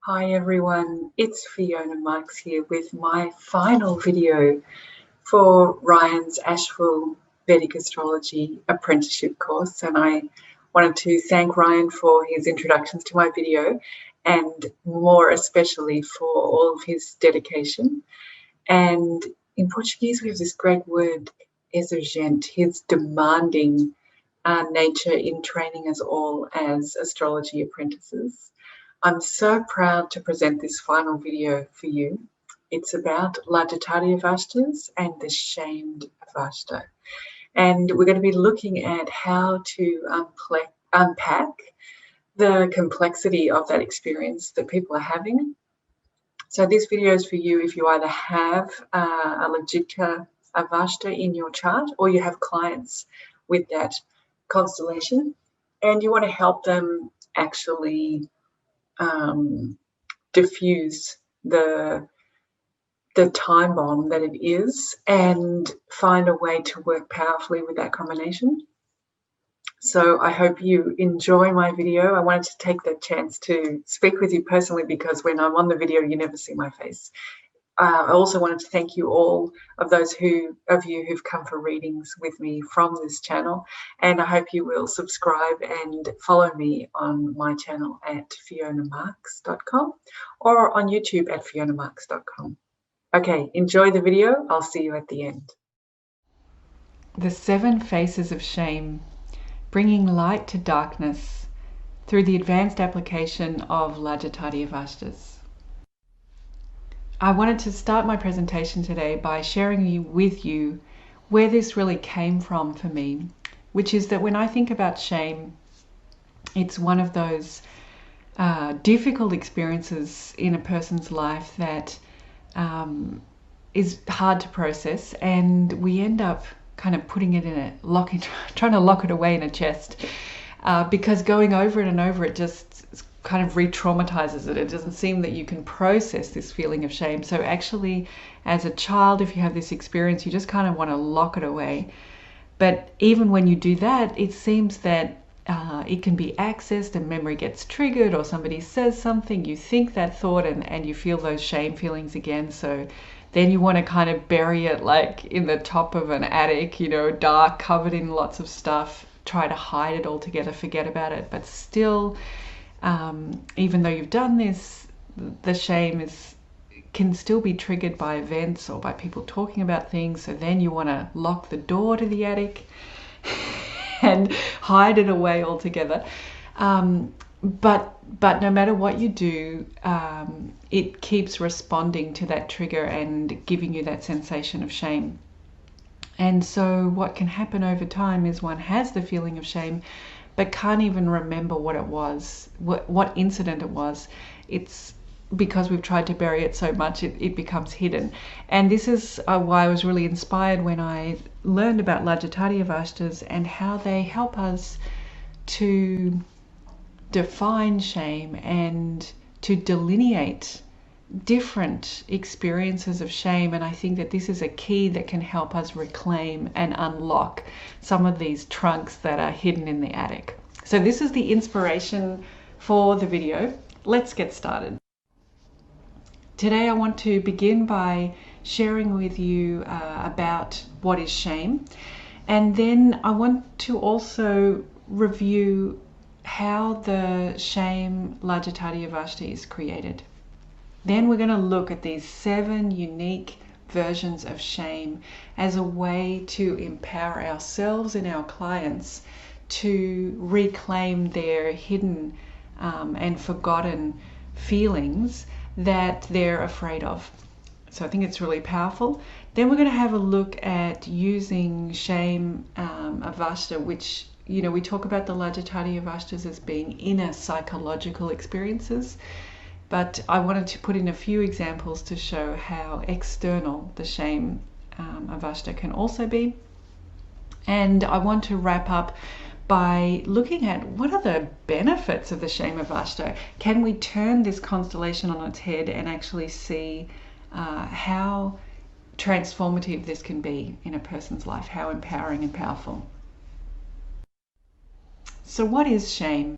Hi everyone, it's Fiona Marks here with my final video for Ryan's Asheville Vedic Astrology Apprenticeship course, and I wanted to thank Ryan for his introductions to my video and more especially for all of his dedication. And in Portuguese we have this great word, exigente, his demanding nature in training us all as astrology apprentices. I'm so proud to present this final video for you. It's about Lajjita Avasthas and the shamed Avastha. And we're going to be looking at how to unpack the complexity of that experience that people are having. So this video is for you if you either have a Lajjita Avastha in your chart or you have clients with that constellation and you want to help them actually diffuse the time bomb that it is and find a way to work powerfully with that combination. So I hope you enjoy my video. I wanted to take the chance to speak with you personally because when I'm on the video, you never see my face. I also wanted to thank you all of those of you who've come for readings with me from this channel, and I hope you will subscribe and follow me on my channel at fionamarks.com or on YouTube at fionamarks.com. Okay, enjoy the video. I'll see you at the end. The 7 Faces of Shame, bringing light to darkness through the advanced application of Lajjita Avasthas. I wanted to start my presentation today by sharing with you where this really came from for me, which is that when I think about shame, it's one of those difficult experiences in a person's life that is hard to process, and we end up kind of putting it in trying to lock it away in a chest, because going over it and over it just kind of re-traumatizes it. It doesn't seem that you can process this feeling of shame. So actually, as a child, if you have this experience, you just kind of want to lock it away. But even when you do that, it seems that it can be accessed and memory gets triggered, or somebody says something, you think that thought, and you feel those shame feelings again. So then you want to kind of bury it like in the top of an attic, dark, covered in lots of stuff, try to hide it altogether, forget about it. But still, even though you've done this, the shame can still be triggered by events or by people talking about things. So then you want to lock the door to the attic and hide it away altogether. But no matter what you do, it keeps responding to that trigger and giving you that sensation of shame. And so what can happen over time is one has the feeling of shame, but can't even remember what it was, what incident it was. It's because we've tried to bury it so much, it becomes hidden. And this is why I was really inspired when I learned about Lajjita Avasthas and how they help us to define shame and to delineate different experiences of shame. And I think that this is a key that can help us reclaim and unlock some of these trunks that are hidden in the attic. So this is the inspiration for the video. Let's get started. Today I want to begin by sharing with you about what is shame, and then I want to also review how the shame Lajjita Avastha is created. Then we're going to look at these 7 unique versions of shame as a way to empower ourselves and our clients to reclaim their hidden and forgotten feelings that they're afraid of. So I think it's really powerful. Then we're going to have a look at using shame Avastha, which, we talk about the Lajjita Avasthas as being inner psychological experiences. But I wanted to put in a few examples to show how external the shame Avastha can also be. And I want to wrap up by looking at what are the benefits of the shame Avastha. Can we turn this constellation on its head and actually see how transformative this can be in a person's life, how empowering and powerful. So what is shame?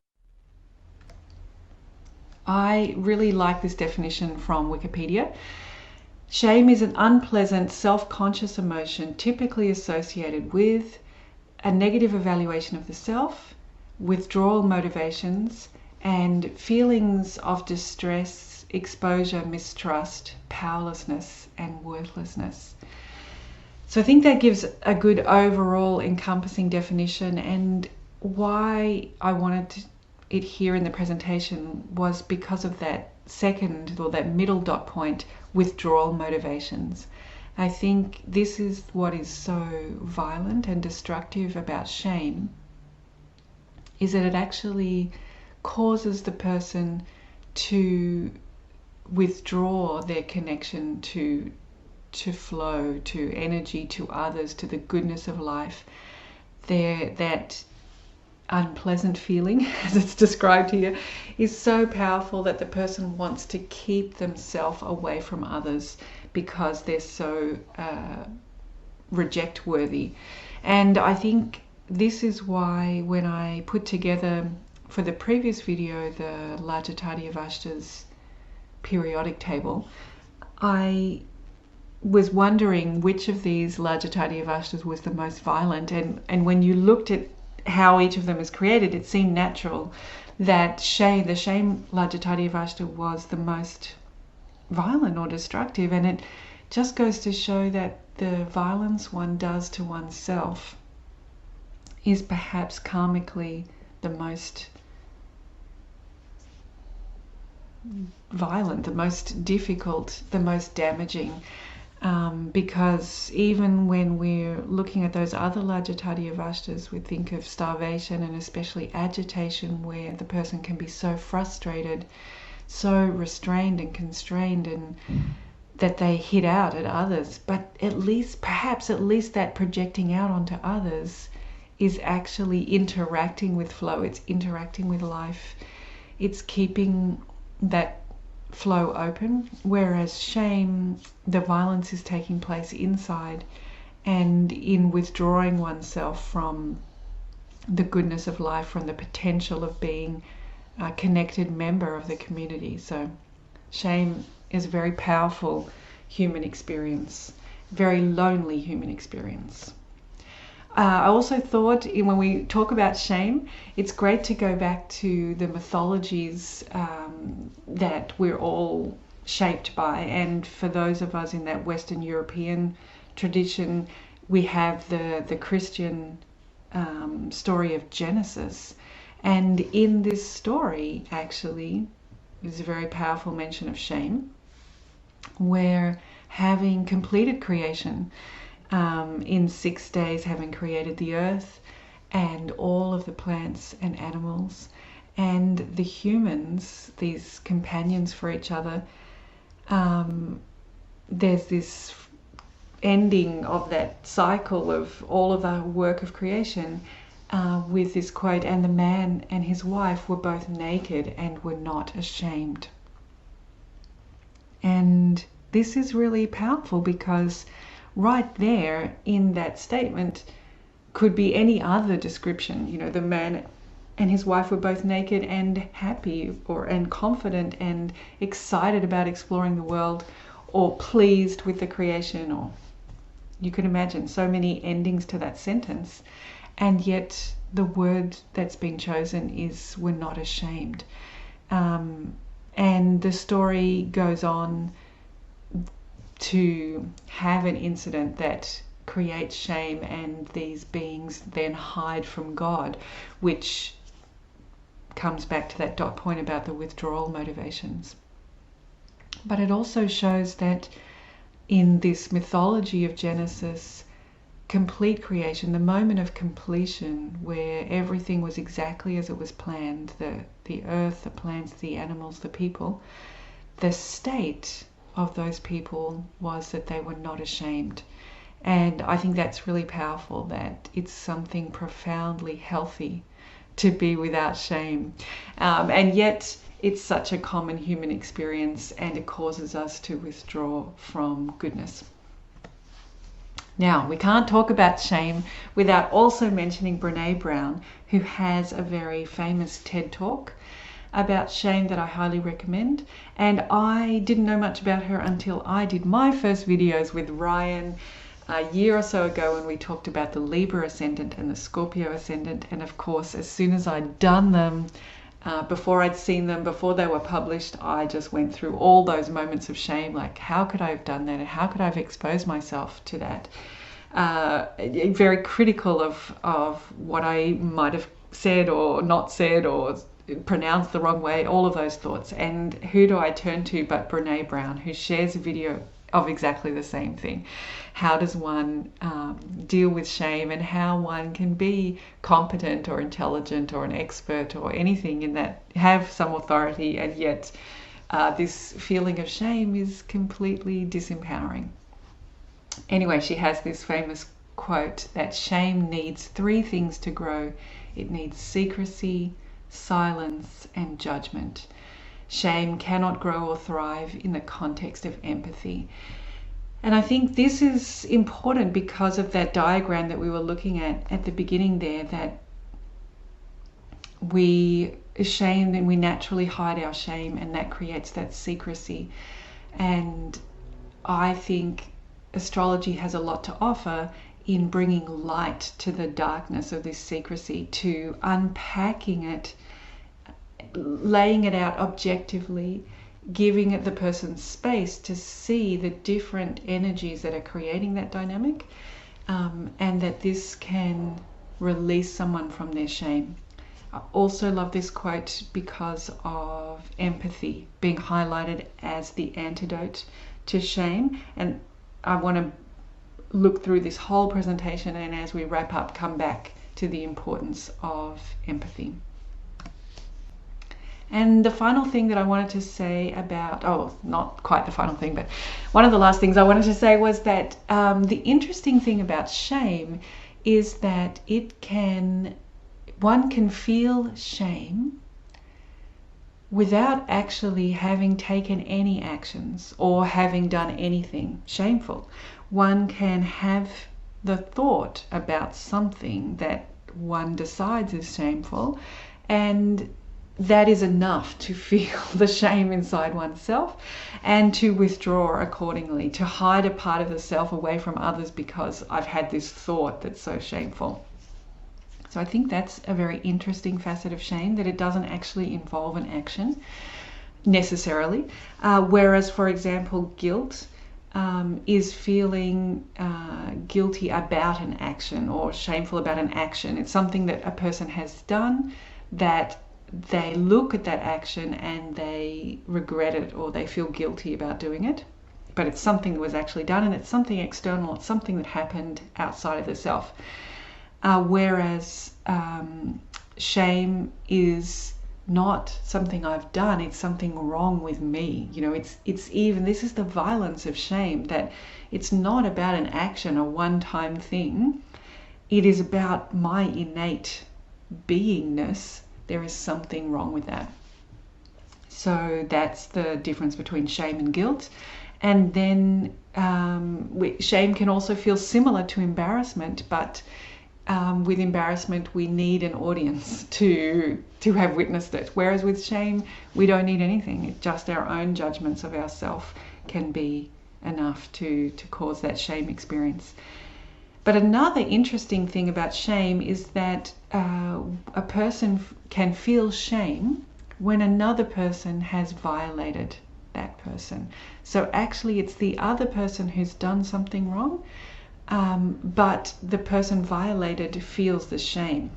I really like this definition from Wikipedia. Shame is an unpleasant, self-conscious emotion typically associated with a negative evaluation of the self, withdrawal motivations, and feelings of distress, exposure, mistrust, powerlessness, and worthlessness. So I think that gives a good overall encompassing definition, and why I wanted it here in the presentation was because of that second, or that middle dot point, withdrawal motivations. I think this is what is so violent and destructive about shame, is that it actually causes the person to withdraw their connection to flow, to energy, to others, to the goodness of life. That unpleasant feeling, as it's described here, is so powerful that the person wants to keep themselves away from others because they're so reject worthy. And I think this is why when I put together for the previous video the Lajjita Avastha's periodic table, I was wondering which of these Lajjita Avasthas was the most violent, and when you looked at how each of them is created, it seemed natural that the shame Lajjita Avastha was the most violent or destructive. And it just goes to show that the violence one does to oneself is perhaps karmically the most violent, the most difficult, the most damaging. Because even when we're looking at those other Lajjita Avasthas, we think of starvation and especially agitation, where the person can be so frustrated, so restrained and constrained, and that they hit out at others. But perhaps at least that projecting out onto others is actually interacting with flow, it's interacting with life, it's keeping that flow open. Whereas shame, the violence is taking place inside, and in withdrawing oneself from the goodness of life, from the potential of being a connected member of the community. So shame is a very powerful human experience, very lonely human experience. I also thought when we talk about shame, it's great to go back to the mythologies that we're all shaped by. And for those of us in that Western European tradition, we have the Christian story of Genesis. And in this story, actually, is a very powerful mention of shame, where having completed creation, in 6 days, having created the earth and all of the plants and animals and the humans, these companions for each other, there's this ending of that cycle of all of the work of creation with this quote, "And the man and his wife were both naked and were not ashamed." And this is really powerful, because right there in that statement could be any other description. You know, the man and his wife were both naked and happy, and confident and excited about exploring the world, or pleased with the creation, or you can imagine so many endings to that sentence. And yet the word that's been chosen is "we're not ashamed." And the story goes on to have an incident that creates shame, and these beings then hide from God, which comes back to that dot point about the withdrawal motivations. But it also shows that in this mythology of Genesis, complete creation, the moment of completion where everything was exactly as it was planned, the earth, the plants, the animals, the people, the state of those people was that they were not ashamed. And I think that's really powerful, that it's something profoundly healthy to be without shame. And yet it's such a common human experience, and it causes us to withdraw from goodness. Now, we can't talk about shame without also mentioning Brené Brown, who has a very famous TED Talk about shame that I highly recommend. And I didn't know much about her until I did my first videos with Ryan a year or so ago, when we talked about the Libra ascendant and the Scorpio ascendant. And of course, as soon as I'd done them, before I'd seen them, before they were published, I just went through all those moments of shame, like how could I have done that, and how could I have exposed myself to that? Very critical of what I might have said or not said, or pronounced the wrong way, all of those thoughts. And who do I turn to but Brene Brown, who shares a video of exactly the same thing. How does one deal with shame, and how one can be competent or intelligent or an expert or anything in that, have some authority, and yet this feeling of shame is completely disempowering. Anyway, she has this famous quote that shame needs 3 things to grow. It needs secrecy, silence, and judgment. Shame cannot grow or thrive in the context of empathy. And I think this is important because of that diagram that we were looking at the beginning there, that we shame, and we naturally hide our shame, and that creates that secrecy. And I think astrology has a lot to offer in bringing light to the darkness of this secrecy, to unpacking it, laying it out objectively, giving it the person space to see the different energies that are creating that dynamic, and that this can release someone from their shame. I also love this quote because of empathy being highlighted as the antidote to shame. And I want to look through this whole presentation, and as we wrap up, come back to the importance of empathy. And the final thing that I wanted to say about, not quite the final thing, but one of the last things I wanted to say was that the interesting thing about shame is that one can feel shame without actually having taken any actions or having done anything shameful. One can have the thought about something that one decides is shameful, and that is enough to feel the shame inside oneself and to withdraw accordingly, to hide a part of the self away from others because I've had this thought that's so shameful. So I think that's a very interesting facet of shame, that it doesn't actually involve an action necessarily. Whereas, for example, guilt is feeling guilty about an action, or shameful about an action. It's something that a person has done, that they look at that action and they regret it, or they feel guilty about doing it. But it's something that was actually done, and it's something external, it's something that happened outside of the self. Whereas shame is not something I've done, it's something wrong with me. It's even, this is the violence of shame, that it's not about an action, a one-time thing. It is about my innate beingness. There is something wrong with that. So that's the difference between shame and guilt. And then shame can also feel similar to embarrassment, but with embarrassment we need an audience to have witnessed it. Whereas with shame, we don't need anything. Just our own judgments of ourselves can be enough to cause that shame experience. But another interesting thing about shame is that a person can feel shame when another person has violated that person. So actually it's the other person who's done something wrong, but the person violated feels the shame.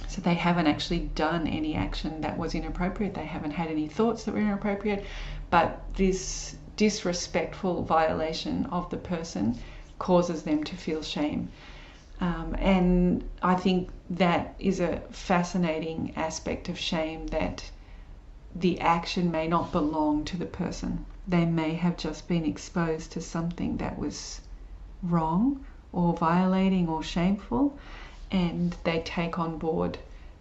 So they haven't actually done any action that was inappropriate. They haven't had any thoughts that were inappropriate, but this disrespectful violation of the person causes them to feel shame. And I think that is a fascinating aspect of shame, that the action may not belong to the person. They may have just been exposed to something that was wrong or violating or shameful, and they take on board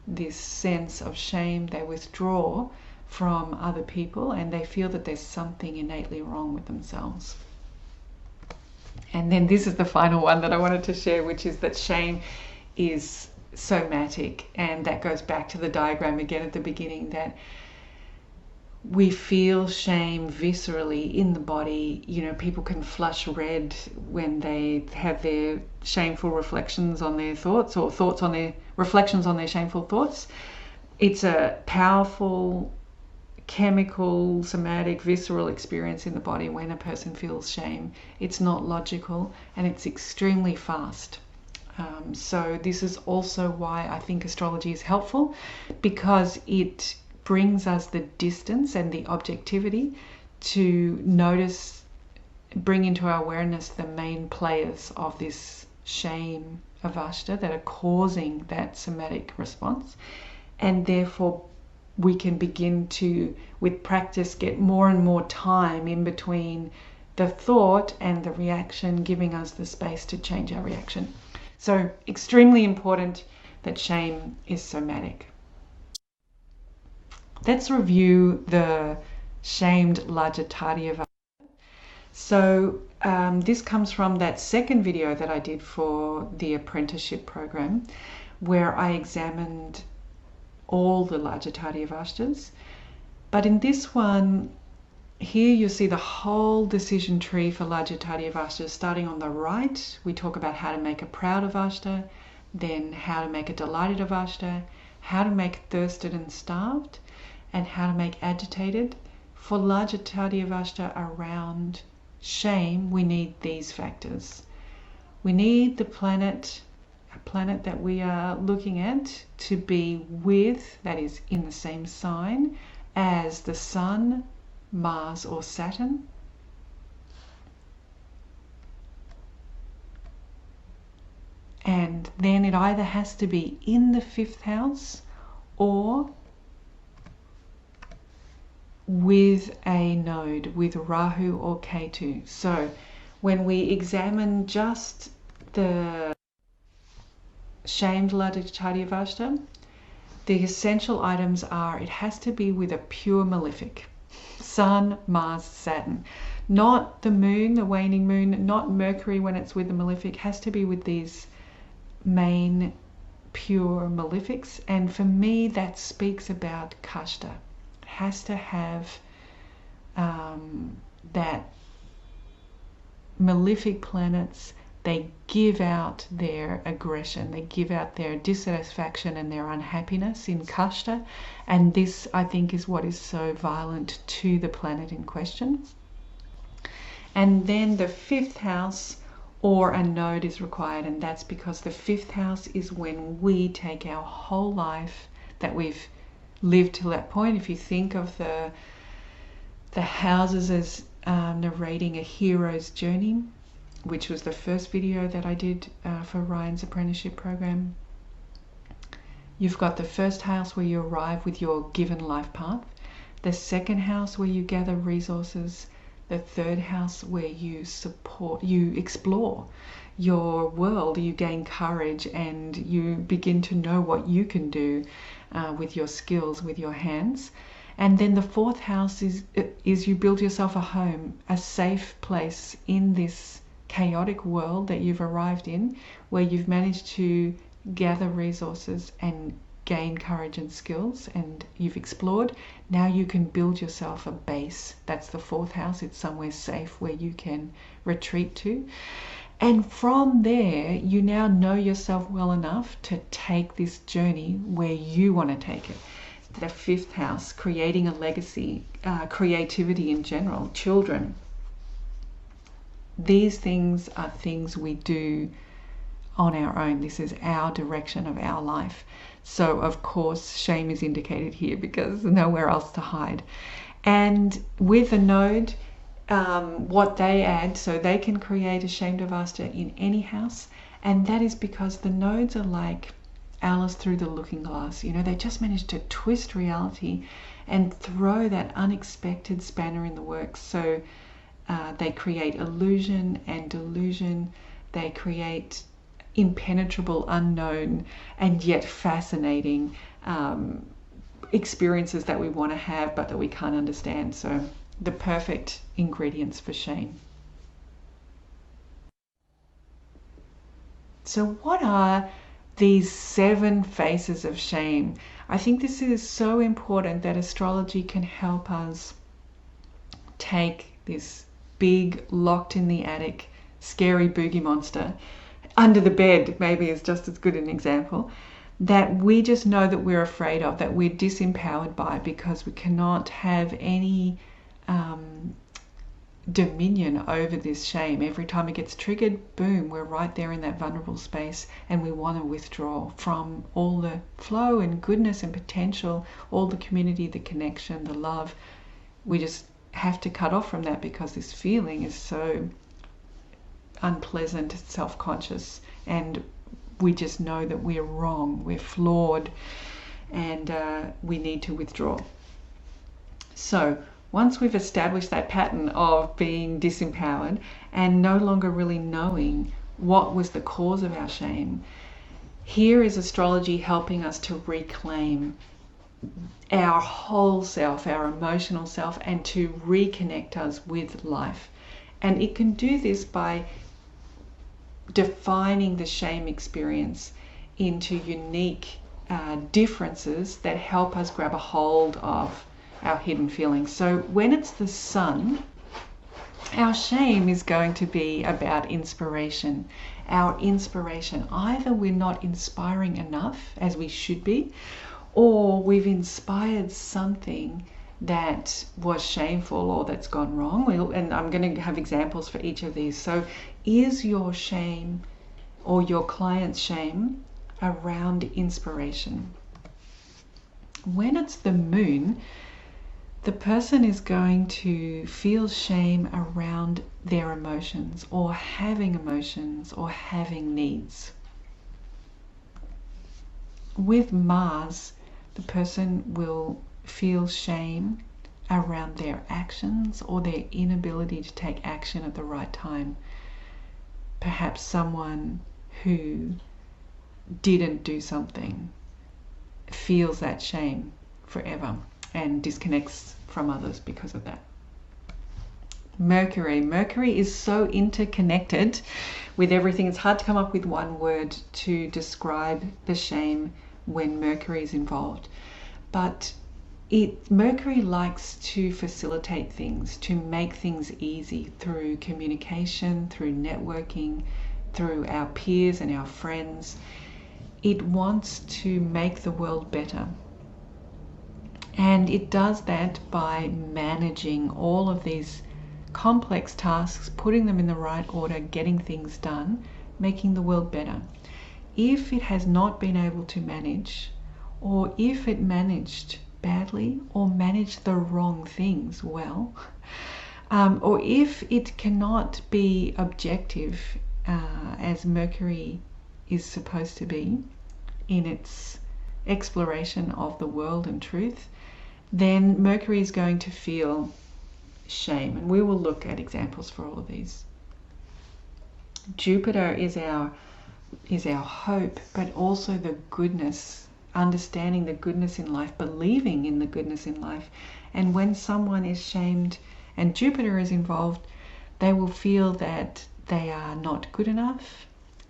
this sense of shame. They withdraw from other people and they feel that there's something innately wrong with themselves. And then this is the final one that I wanted to share, which is that shame is somatic, and that goes back to the diagram again at the beginning, that we feel shame viscerally in the body. You know, people can flush red when they have their shameful reflections on their thoughts, or thoughts on their reflections on their shameful thoughts. It's a powerful chemical, somatic, visceral experience in the body when a person feels shame. It's not logical, and it's extremely fast. So this is also why I think astrology is helpful, because it brings us the distance and the objectivity to notice, bring into our awareness the main players of this shame avastha that are causing that somatic response. And therefore we can begin to, with practice, get more and more time in between the thought and the reaction, giving us the space to change our reaction. So extremely important that shame is somatic. Let's review the shamed Lajjita Avastha. So this comes from that second video that I did for the apprenticeship program, where I examined all the Lajjita Avasthas. But in this one, here you see the whole decision tree for Lajjita Avastha. Starting on the right, we talk about how to make a proud Avastha, then how to make a delighted Avastha, how to make thirsted and starved, and how to make agitated. For Lajjita Avastha around shame, we need these factors. We need the planet, a planet that we are looking at, to be with, that is in the same sign as the Sun, Mars or Saturn. And then it either has to be in the 5th house or with a node, with Rahu or Ketu. So when we examine just the shamed Lajjita Avastha, the essential items are, it has to be with a pure malefic. Sun, Mars, Saturn. Not the moon, the waning moon, not Mercury when it's with the malefic. Has to be with these main pure malefics. And for me, that speaks about kashta. It has to have that malefic planets, they give out their aggression, they give out their dissatisfaction and their unhappiness in kashta, and this, I think, is what is so violent to the planet in question. And then the 5th house or a node is required, and that's because the 5th house is when we take our whole life that we've lived till that point. If you think of the houses as narrating a hero's journey, which was the first video that I did for Ryan's apprenticeship program. You've got the 1st house where you arrive with your given life path, the 2nd house where you gather resources, the 3rd house where you explore your world, you gain courage and you begin to know what you can do with your skills, with your hands. And then the 4th house is you build yourself a home, a safe place in this chaotic world that you've arrived in, where you've managed to gather resources and gain courage and skills, and you've explored. Now you can build yourself a base. That's the 4th house. It's somewhere safe where you can retreat to. And from there, you now know yourself well enough to take this journey where you want to take it. The 5th house, creating a legacy, creativity in general, children. These things are things we do on our own. This is our direction of our life. So of course shame is indicated here because there's nowhere else to hide. And with a node, what they add, so they can create a shamed avastha in any house, and that is because the nodes are like Alice through the looking glass. You know, they just managed to twist reality and throw that unexpected spanner in the works. So they create illusion and delusion. They create impenetrable, unknown, and yet fascinating experiences that we want to have but that we can't understand. So the perfect ingredients for shame. So what are these 7 faces of shame. I think this is so important that astrology can help us take this big, locked in the attic, scary boogie monster under the bed, maybe is just as good an example, that we just know that we're afraid of, that we're disempowered by, because we cannot have any dominion over this shame. Every time it gets triggered, boom, we're right there in that vulnerable space, and we want to withdraw from all the flow and goodness and potential, all the community, the connection, the love. We just have to cut off from that because this feeling is so unpleasant, self-conscious, and we just know that we're wrong, we're flawed, and we need to withdraw. So once we've established that pattern of being disempowered and no longer really knowing what was the cause of our shame, here is astrology helping us to reclaim our whole self, our emotional self, and to reconnect us with life. And it can do this by defining the shame experience into unique differences that help us grab a hold of our hidden feelings. So when it's the sun, our shame is going to be about inspiration. Our inspiration, either we're not inspiring enough as we should be, or we've inspired something that was shameful or that's gone wrong. And I'm going to have examples for each of these. So is your shame or your client's shame around inspiration? When it's the moon, the person is going to feel shame around their emotions or having needs. With Mars, the person will feel shame around their actions or their inability to take action at the right time. Perhaps someone who didn't do something feels that shame forever and disconnects from others because of that. Mercury is so interconnected with everything. It's hard to come up with one word to describe the shame when Mercury is involved. But Mercury likes to facilitate things, to make things easy through communication, through networking, through our peers and our friends. It wants to make the world better. And it does that by managing all of these complex tasks, putting them in the right order, getting things done, making the world better. If it has not been able to manage, or if it managed badly or managed the wrong things well, or if it cannot be objective as Mercury is supposed to be in its exploration of the world and truth, then Mercury is going to feel shame. And we will look at examples for all of these. Jupiter is our hope, but also the goodness, understanding the goodness in life, believing in the goodness in life. And when someone is shamed and Jupiter is involved, they will feel that they are not good enough,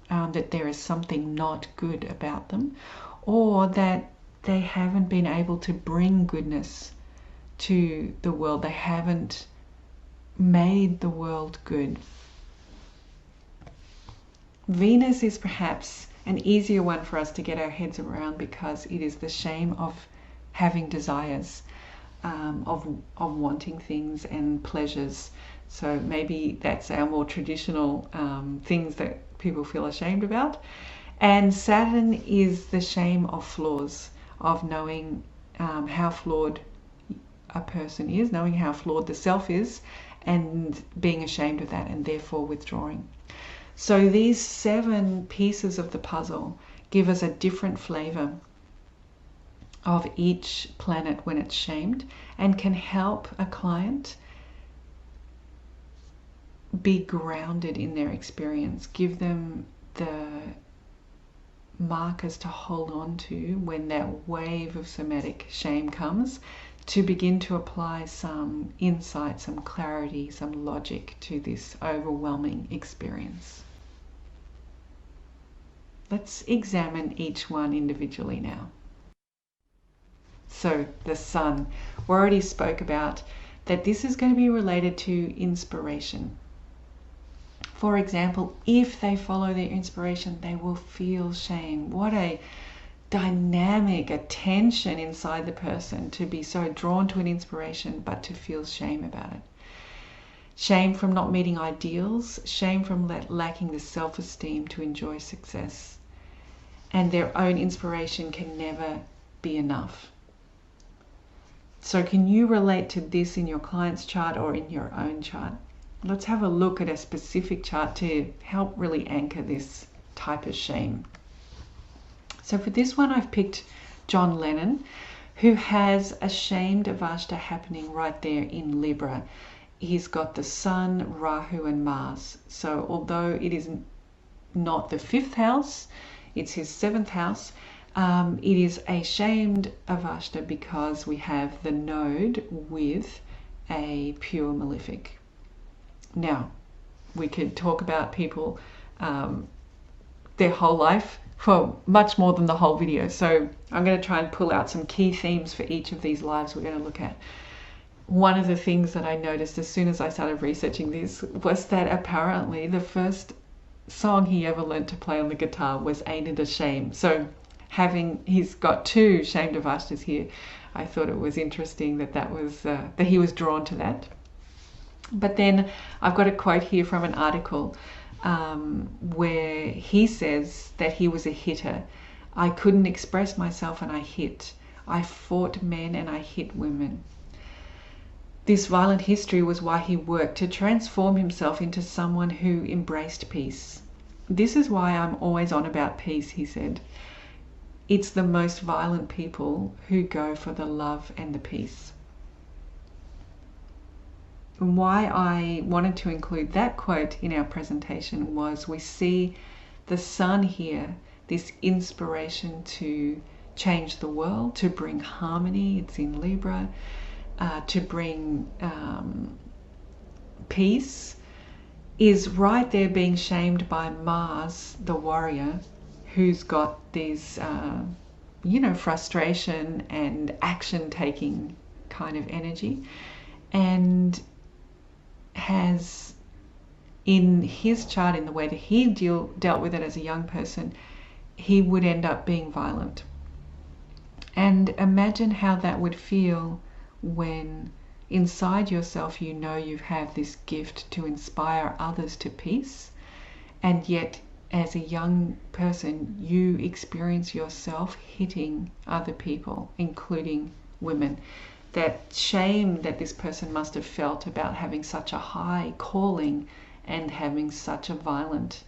that there is something not good about them, or that they haven't been able to bring goodness to the world. They haven't made the world good. Venus is perhaps an easier one for us to get our heads around because it is the shame of having desires, of wanting things and pleasures. So maybe that's our more traditional things that people feel ashamed about. And Saturn is the shame of flaws, of knowing how flawed a person is, knowing how flawed the self is, and being ashamed of that and therefore withdrawing. So these 7 pieces of the puzzle give us a different flavor of each planet when it's shamed, and can help a client be grounded in their experience, give them the markers to hold on to when that wave of somatic shame comes, to begin to apply some insight, some clarity, some logic to this overwhelming experience. Let's examine each one individually now. So the sun, we already spoke about that this is going to be related to inspiration. For example, if they follow their inspiration, they will feel shame. What a dynamic, a tension inside the person to be so drawn to an inspiration, but to feel shame about it. Shame from not meeting ideals, shame from lacking the self-esteem to enjoy success. And their own inspiration can never be enough. So can you relate to this in your client's chart or in your own chart? Let's have a look at a specific chart to help really anchor this type of shame. So for this one, I've picked John Lennon, who has a shamed Avastha happening right there in Libra. He's got the Sun, Rahu and Mars. So although it is not the 5th house, it's his 7th house, it is a shamed Avastha because we have the node with a pure malefic. Now, we could talk about people, their whole life for much more than the whole video. So I'm going to try and pull out some key themes for each of these lives we're going to look at. One of the things that I noticed as soon as I started researching this was that apparently the first song he ever learned to play on the guitar was Ain't It a Shame. So he's got 2 shamed Avasthas here, I thought it was interesting that he was drawn to that. But then I've got a quote here from an article where he says that he was a hitter. I couldn't express myself and I hit. I fought men and I hit women. This violent history was why he worked to transform himself into someone who embraced peace. This is why I'm always on about peace, he said. It's the most violent people who go for the love and the peace. And why I wanted to include that quote in our presentation was we see the sun here, this inspiration to change the world, to bring harmony, it's in Libra, to bring peace, is right there being shamed by Mars, the warrior, who's got these, frustration and action-taking kind of energy, and has in his chart, in the way that he dealt with it as a young person, he would end up being violent. And imagine how that would feel when inside yourself you know you have this gift to inspire others to peace, and yet as a young person you experience yourself hitting other people, including women. That shame that this person must have felt about having such a high calling and having such a violent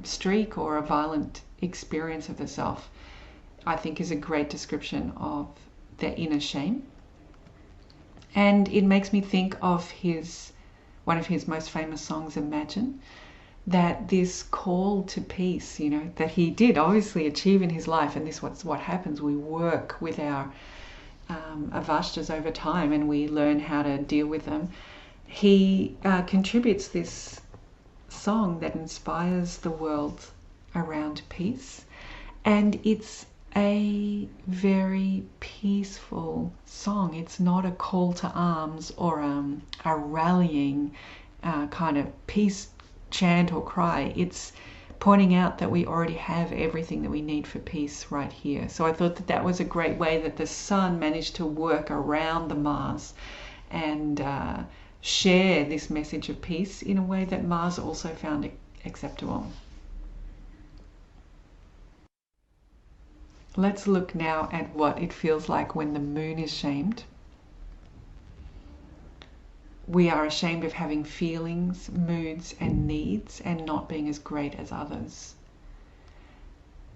streak or a violent experience of the self, I think is a great description of their inner shame. And it makes me think of one of his most famous songs, Imagine, that this call to peace, that he did obviously achieve in his life, and this is what happens. We work with our Avasthas over time and we learn how to deal with them. He contributes this song that inspires the world around peace, and it's a very peaceful song. It's not a call to arms or a rallying kind of peace chant or cry. It's pointing out that we already have everything that we need for peace right here. So I thought that was a great way that the sun managed to work around the Mars and share this message of peace in a way that Mars also found acceptable. Let's look now at what it feels like when the moon is shamed. We are ashamed of having feelings, moods, and needs and not being as great as others.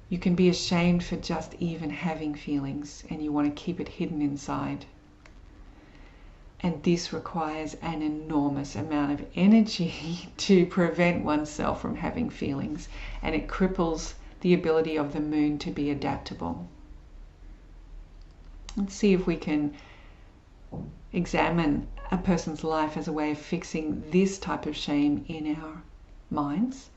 You can be ashamed for just even having feelings and you want to keep it hidden inside. And this requires an enormous amount of energy to prevent oneself from having feelings, and it cripples the ability of the moon to be adaptable. Let's see if we can examine a person's life as a way of fixing this type of shame in our minds.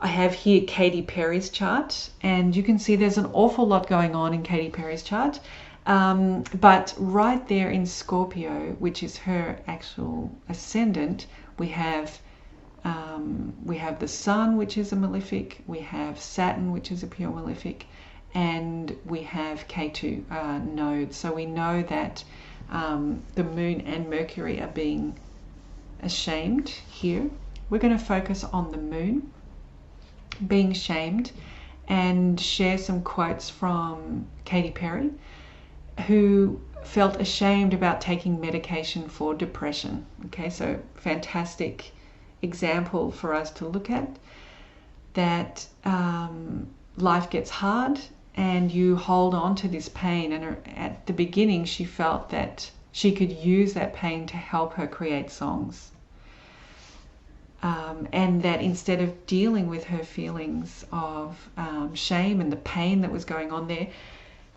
I have here Katy Perry's chart, and you can see there's an awful lot going on in Katy Perry's chart. But right there in Scorpio, which is her actual ascendant, we have the Sun, which is a malefic, we have Saturn, which is a pure malefic, and we have K2 nodes. So we know that the Moon and Mercury are being shamed here. We're going to focus on the Moon being shamed and share some quotes from Katy Perry, who felt ashamed about taking medication for depression. Okay, so fantastic example for us to look at, that life gets hard and you hold on to this pain. And at the beginning she felt that she could use that pain to help her create songs. And that instead of dealing with her feelings of shame and the pain that was going on there,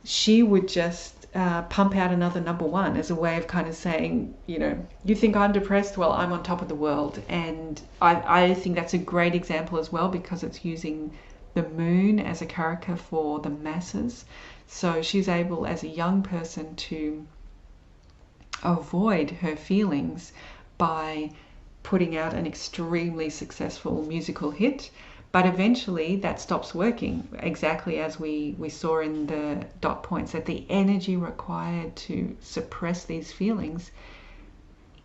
she would just pump out another number one as a way of kind of saying, you think I'm depressed? Well, I'm on top of the world. And I think that's a great example as well, because it's using the Moon as a character for the masses. So she's able, as a young person, to avoid her feelings by putting out an extremely successful musical hit. But eventually that stops working, exactly as we saw in the dot points, that the energy required to suppress these feelings,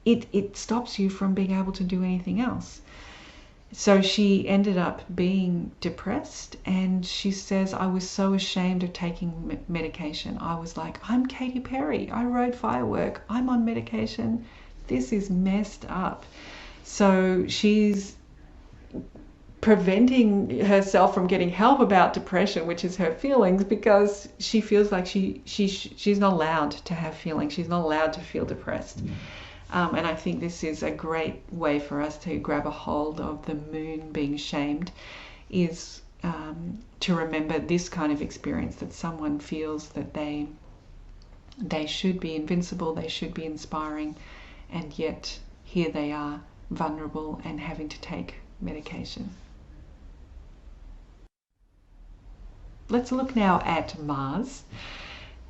it stops you from being able to do anything else. So she ended up being depressed, and she says, I was so ashamed of taking medication. I was like, I'm Katy Perry. I wrote Firework. I'm on medication. This is messed up. So she's preventing herself from getting help about depression, which is her feelings, because she feels like she's not allowed to have feelings. She's not allowed to feel depressed. And I think this is a great way for us to grab a hold of the Moon being shamed, is to remember this kind of experience, that someone feels that they should be invincible, they should be inspiring, and yet here they are, vulnerable and having to take medication. Let's look now at Mars.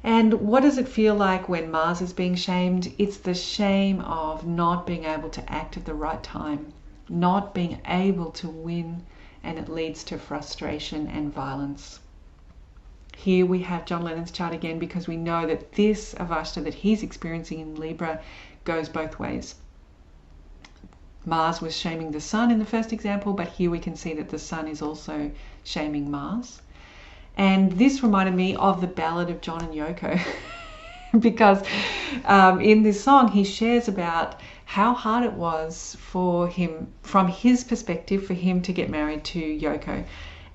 And what does it feel like when Mars is being shamed? It's the shame of not being able to act at the right time, not being able to win, and it leads to frustration and violence. Here we have John Lennon's chart again, because we know that this Avastha that he's experiencing in Libra goes both ways. Mars was shaming the Sun in the first example, but here we can see that the Sun is also shaming Mars. And this reminded me of the Ballad of John and Yoko, because in this song he shares about how hard it was for him, from his perspective, for him to get married to Yoko.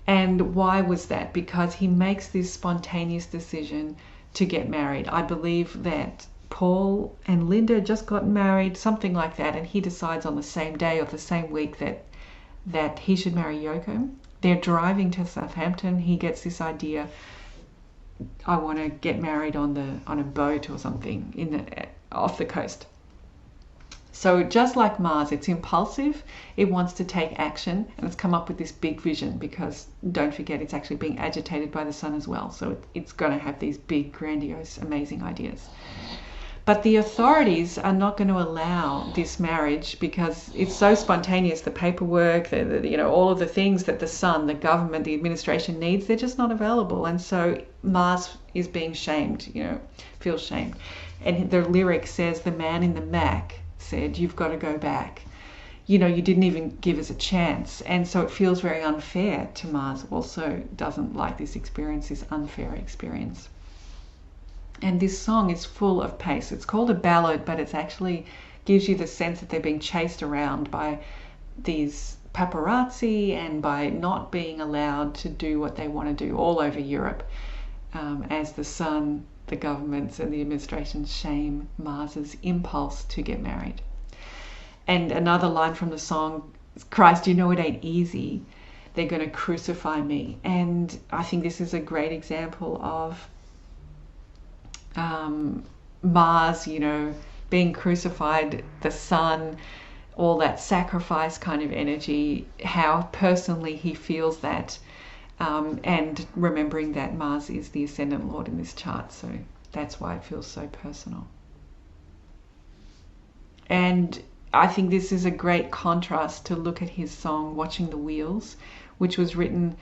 And why was that? Because he makes this spontaneous decision to get married. I believe that Paul and Linda just got married, something like that, and he decides on the same day or the same week that he should marry Yoko. They're driving to Southampton. He gets this idea, I want to get married on a boat or something off the coast. So just like Mars, it's impulsive, it wants to take action, and it's come up with this big vision, because don't forget, it's actually being agitated by the Sun as well. So it's going to have these big, grandiose, amazing ideas. But the authorities are not going to allow this marriage, because it's so spontaneous. The paperwork, all of the things that the Sun, the government, the administration needs, they're just not available. And so Mars is being shamed, feels shamed. And the lyric says, the man in the Mac said, you've got to go back. You didn't even give us a chance. And so it feels very unfair to Mars. Also doesn't like this experience, this unfair experience. And this song is full of pace. It's called a ballad, but it actually gives you the sense that they're being chased around by these paparazzi and by not being allowed to do what they want to do all over Europe, as the Sun, the governments and the administration shame Mars's impulse to get married. And another line from the song, Christ, it ain't easy. They're going to crucify me. And I think this is a great example of Mars, being crucified, the Sun all that sacrifice kind of energy, how personally he feels that, and remembering that Mars is the ascendant lord in this chart, so that's why it feels so personal. And I think this is a great contrast to look at his song Watching the Wheels, which was written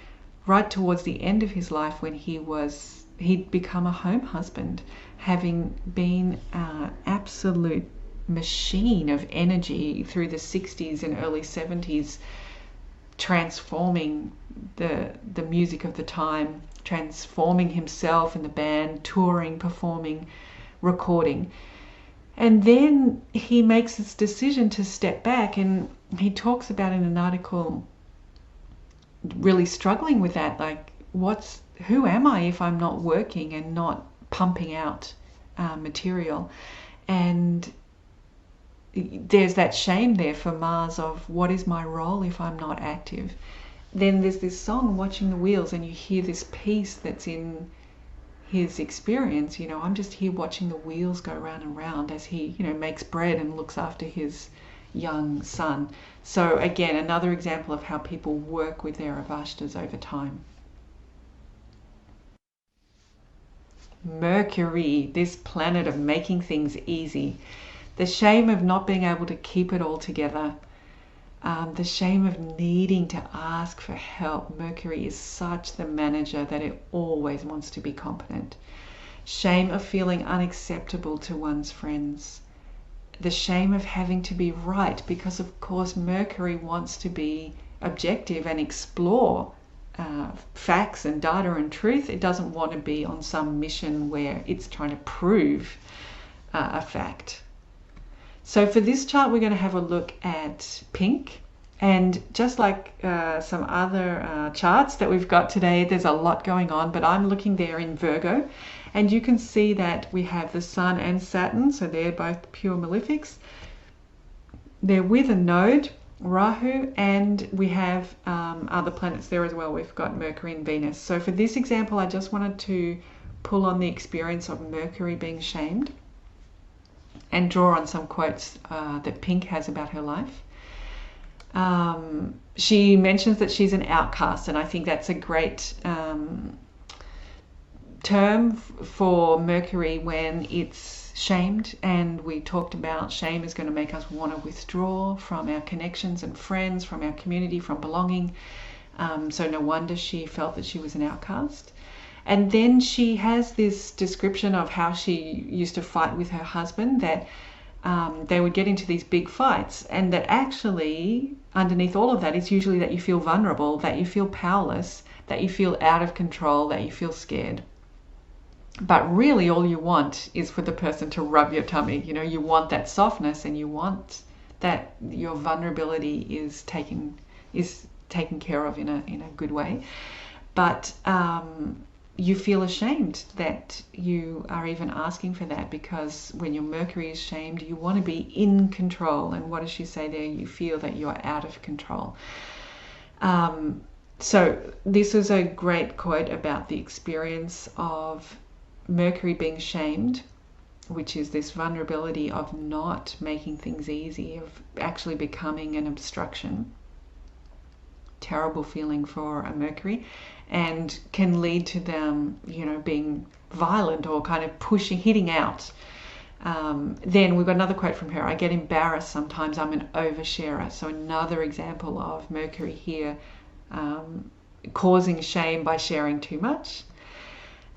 right towards the end of his life when he'd become a home husband, having been an absolute machine of energy through the 60s and early 70s, transforming the music of the time, transforming himself in the band, touring, performing, recording. And then he makes this decision to step back, and he talks about in an article really struggling with that, like, who am I if I'm not working and not pumping out material? And there's that shame there for Mars of, what is my role if I'm not active? Then there's this song Watching the Wheels, and you hear this peace that's in his experience. I'm just here watching the wheels go round and round as he makes bread and looks after his young son. So again, another example of how people work with their Avashtas over time. Mercury, this planet of making things easy, the shame of not being able to keep it all together, the shame of needing to ask for help. Mercury is such the manager that it always wants to be competent. Shame of feeling unacceptable to one's friends. The shame of having to be right, because of course Mercury wants to be objective and explore facts and data and truth. It doesn't want to be on some mission where it's trying to prove a fact. So for this chart, we're going to have a look at pink. And just like some other charts that we've got today, there's a lot going on, but I'm looking there in Virgo. And you can see that we have the Sun and Saturn, so they're both pure malefics. They're with a node, Rahu, and we have other planets there as well. We've got Mercury and Venus. So for this example, I just wanted to pull on the experience of Mercury being shamed and draw on some quotes that Pink has about her life. She mentions that she's an outcast, and I think that's a great term for Mercury when it's shamed. And we talked about shame is going to make us want to withdraw from our connections and friends, from our community, from belonging. So no wonder she felt that she was an outcast. And then she has this description of how she used to fight with her husband, that they would get into these big fights, and that actually underneath all of that is usually that you feel vulnerable, that you feel powerless, that you feel out of control, that you feel scared. But really all you want is for the person to rub your tummy. You want that softness, and you want that your vulnerability is taken care of in a good way. But you feel ashamed that you are even asking for that, because when your Mercury is shamed, you want to be in control. And what does she say there? You feel that you're out of control. So this is a great quote about the experience of Mercury being shamed, which is this vulnerability of not making things easy, of actually becoming an obstruction. Terrible feeling for a Mercury, and can lead to them, being violent or kind of hitting out. Then we've got another quote from her. I get embarrassed sometimes. I'm an oversharer. So another example of Mercury here causing shame by sharing too much.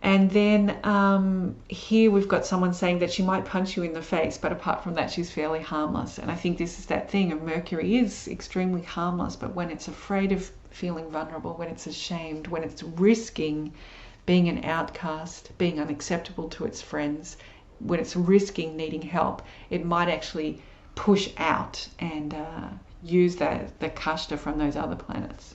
And then here we've got someone saying that she might punch you in the face, but apart from that, she's fairly harmless. And I think this is that thing of Mercury is extremely harmless, but when it's afraid of feeling vulnerable, when it's ashamed, when it's risking being an outcast, being unacceptable to its friends, when it's risking needing help, it might actually push out and use the kashta from those other planets.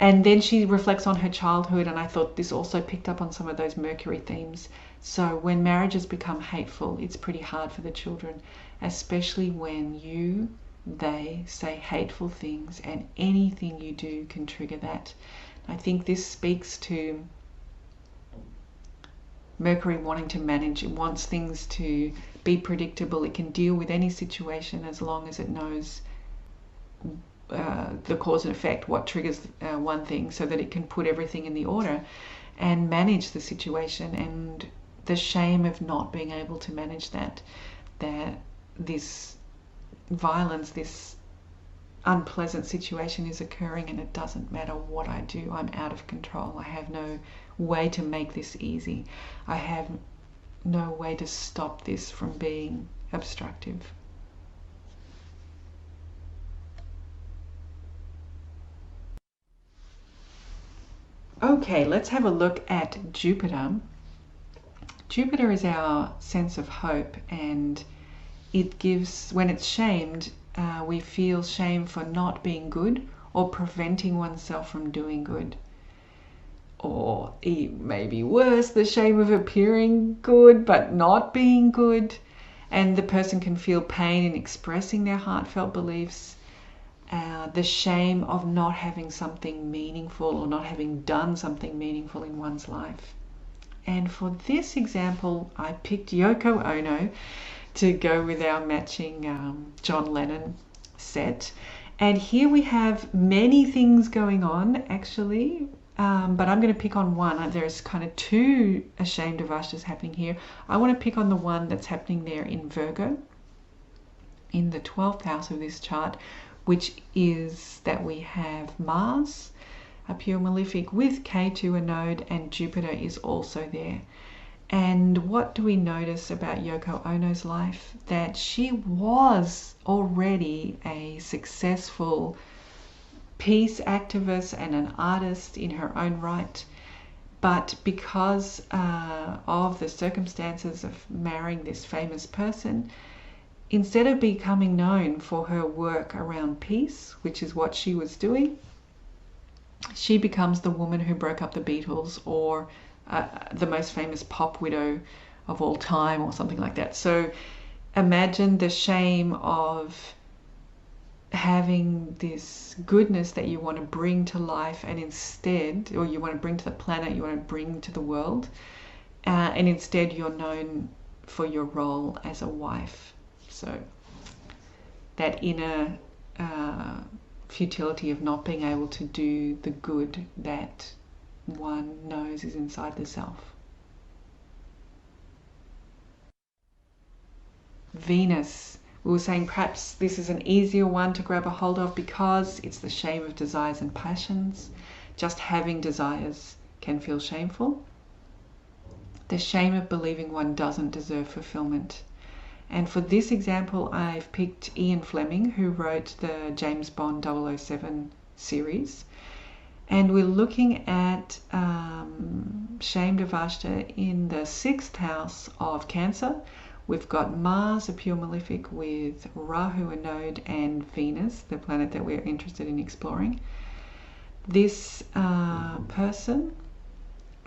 And then she reflects on her childhood, and I thought this also picked up on some of those Mercury themes. So when marriages become hateful, it's pretty hard for the children, especially when they say hateful things, and anything you do can trigger that. I think this speaks to Mercury wanting to manage. It wants things to be predictable. It can deal with any situation as long as it knows the cause and effect, what triggers one thing, so that it can put everything in the order and manage the situation. And the shame of not being able to manage that this violence, this unpleasant situation is occurring, and it doesn't matter what I do, I'm out of control. I have no way to make this easy. I have no way to stop this from being obstructive. Okay, let's have a look at Jupiter. Jupiter is our sense of hope, and it gives, when it's shamed, we feel shame for not being good or preventing oneself from doing good. Or maybe worse, the shame of appearing good but not being good. And the person can feel pain in expressing their heartfelt beliefs. The shame of not having something meaningful or not having done something meaningful in one's life. And for this example, I picked Yoko Ono to go with our matching John Lennon set. And here we have many things going on, actually, but I'm going to pick on one. There's kind of two ashamed Avashtas happening here. I want to pick on the one that's happening there in Virgo, in the 12th house of this chart, which is that we have Mars, a pure malefic, with K2, a node, and Jupiter is also there. And what do we notice about Yoko Ono's life? That she was already a successful peace activist and an artist in her own right. But because of the circumstances of marrying this famous person, instead of becoming known for her work around peace, which is what she was doing, she becomes the woman who broke up the Beatles, or the most famous pop widow of all time, or something like that. So imagine the shame of having this goodness that you want to bring to life, and instead, or you want to bring to the planet, you want to bring to the world, and instead you're known for your role as a wife. So that inner futility of not being able to do the good that one knows is inside the self. Venus. We were saying perhaps this is an easier one to grab a hold of because it's the shame of desires and passions. Just having desires can feel shameful. The shame of believing one doesn't deserve fulfillment. And for this example, I've picked Ian Fleming, who wrote the James Bond 007 series. And we're looking at shamed Avashta in the 6th house of Cancer. We've got Mars, a pure malefic, with Rahu, a node, and Venus, the planet that we're interested in exploring. This person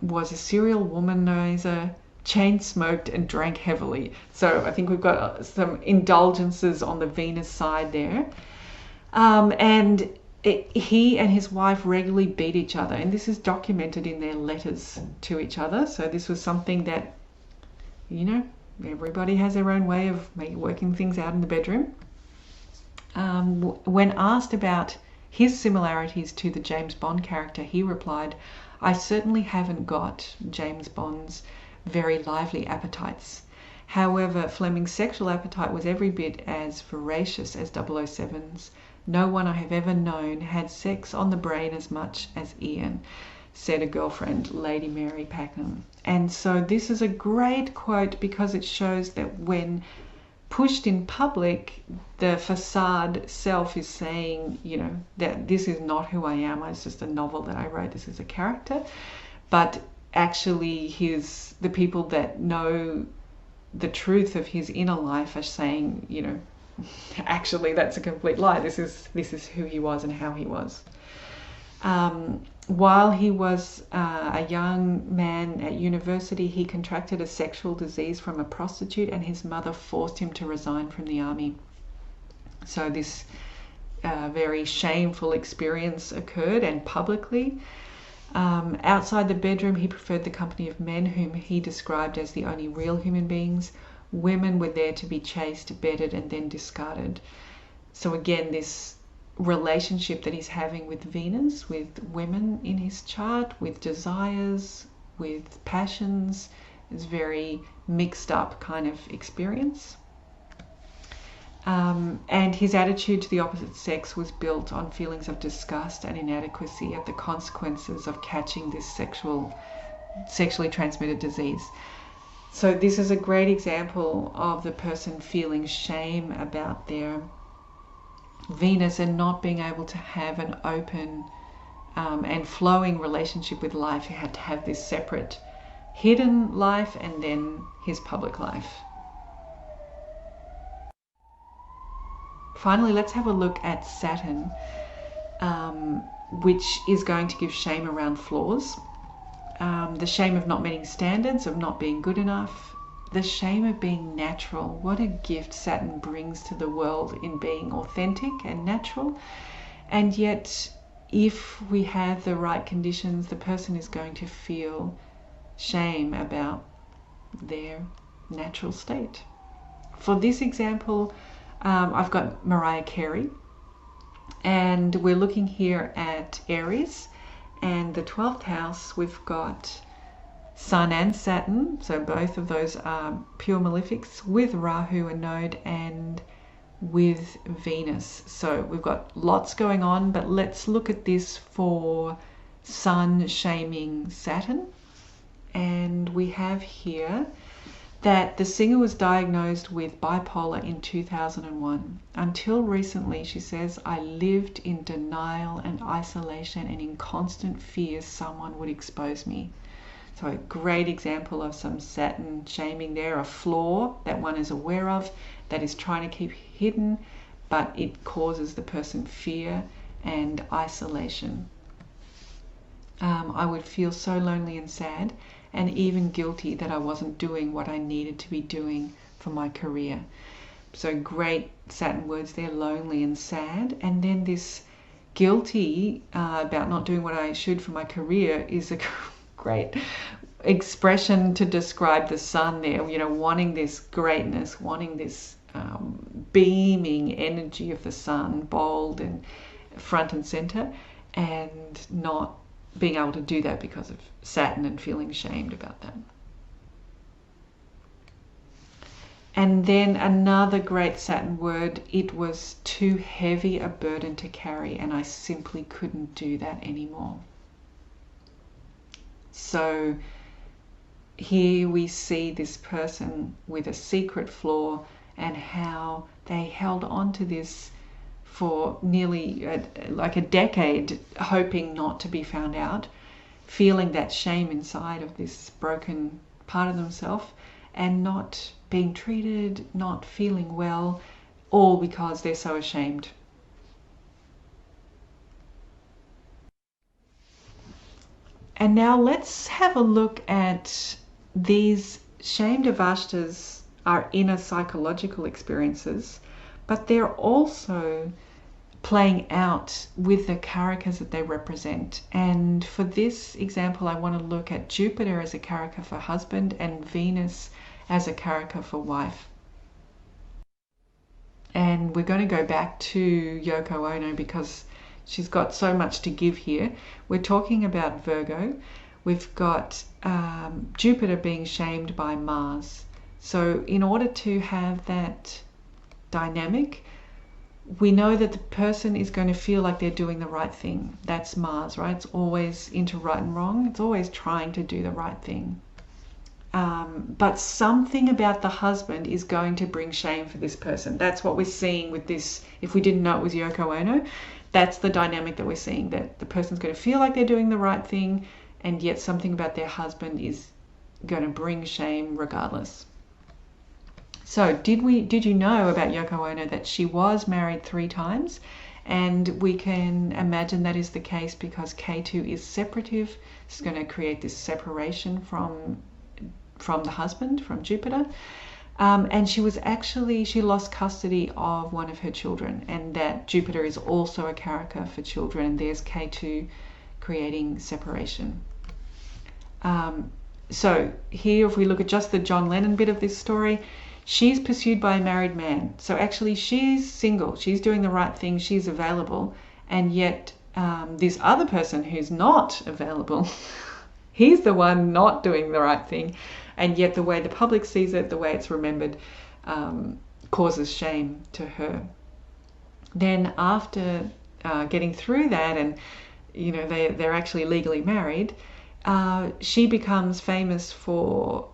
was a serial womanizer, chain smoked, and drank heavily. So I think we've got some indulgences on the Venus side there. He and his wife regularly beat each other, and this is documented in their letters to each other. So this was something that, you know, everybody has their own way of working things out in the bedroom. When asked about his similarities to the James Bond character, he replied, "I certainly haven't got James Bond's very lively appetites. However, Fleming's sexual appetite was every bit as voracious as 007's. No one I have ever known had sex on the brain as much as Ian," said a girlfriend, Lady Mary Packham. And so this is a great quote because it shows that when pushed in public, the facade self is saying, you know, that this is not who I am. It's just a novel that I wrote. This is a character. But actually the people that know the truth of his inner life are saying, you know, actually that's a complete lie. This is who he was and how he was. While he was a young man at university, he contracted a sexual disease from a prostitute, and his mother forced him to resign from the army. So this very shameful experience occurred, and publicly. Outside the bedroom, he preferred the company of men whom he described as the only real human beings. Women were there to be chased, bedded, and then discarded. So again, this relationship that he's having with Venus, with women in his chart, with desires, with passions, is very mixed up kind of experience. And his attitude to the opposite sex was built on feelings of disgust and inadequacy at the consequences of catching this sexually transmitted disease. So this is a great example of the person feeling shame about their Venus and not being able to have an open and flowing relationship with life. He had to have this separate hidden life and then his public life. Finally, let's have a look at Saturn, which is going to give shame around flaws. The shame of not meeting standards, of not being good enough, the shame of being natural. What a gift Saturn brings to the world in being authentic and natural. And yet, if we have the right conditions, the person is going to feel shame about their natural state. For this example, I've got Mariah Carey, and we're looking here at Aries, and the 12th house, we've got Sun and Saturn, so both of those are pure malefics, with Rahu, a node, and with Venus. So we've got lots going on, but let's look at this for Sun shaming Saturn. And we have here that the singer was diagnosed with bipolar in 2001. Until recently, she says, I lived in denial and isolation and in constant fear someone would expose me. So a great example of some Saturn shaming there, a flaw that one is aware of, that is trying to keep hidden, but it causes the person fear and isolation. I would feel so lonely and sad, and even guilty that I wasn't doing what I needed to be doing for my career. So great Saturn words there, lonely and sad. And then this guilty about not doing what I should for my career is a great expression to describe the Sun there, wanting this greatness, wanting this beaming energy of the Sun, bold and front and center, and not being able to do that because of Saturn and feeling ashamed about that. And then another great Saturn word, it was too heavy a burden to carry and I simply couldn't do that anymore. So here we see this person with a secret flaw and how they held on to this for nearly like a decade, hoping not to be found out, feeling that shame inside of this broken part of themselves and not being treated, not feeling well, all because they're so ashamed. And now let's have a look at these shamed Avashtas are inner psychological experiences, but they're also playing out with the karakas that they represent. And for this example, I want to look at Jupiter as a karaka for husband and Venus as a karaka for wife. And we're going to go back to Yoko Ono because she's got so much to give here. We're talking about Virgo. We've got Jupiter being shamed by Mars. So in order to have that dynamic, we know that the person is going to feel like they're doing the right thing. That's Mars, right? It's always into right and wrong. It's always trying to do the right thing. But something about the husband is going to bring shame for this person. That's what we're seeing with this. If we didn't know it was Yoko Ono, that's the dynamic that we're seeing, that the person's going to feel like they're doing the right thing, and yet something about their husband is going to bring shame regardless. So did you know about Yoko Ono that she was married 3 times? And we can imagine that is the case because K2 is separative. It's going to create this separation from the husband, from Jupiter. And she lost custody of one of her children, and that Jupiter is also a karaka for children. And there's K2 creating separation. So here, if we look at just the John Lennon bit of this story, she's pursued by a married man. So actually she's single, she's doing the right thing, she's available, and yet this other person who's not available, he's the one not doing the right thing, and yet the way the public sees it, the way it's remembered, causes shame to her. Then after getting through that, and they're actually legally married, she becomes famous for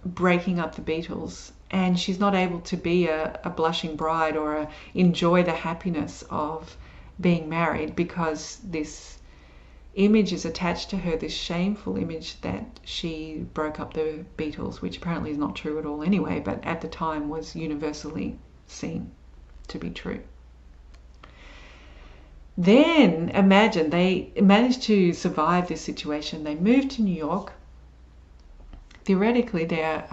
breaking up the Beatles, and she's not able to be a blushing bride or enjoy the happiness of being married, because this image is attached to her, this shameful image that she broke up the Beatles, which apparently is not true at all anyway, but at the time was universally seen to be true. Then imagine they managed to survive this situation. They moved to New York. Theoretically, they're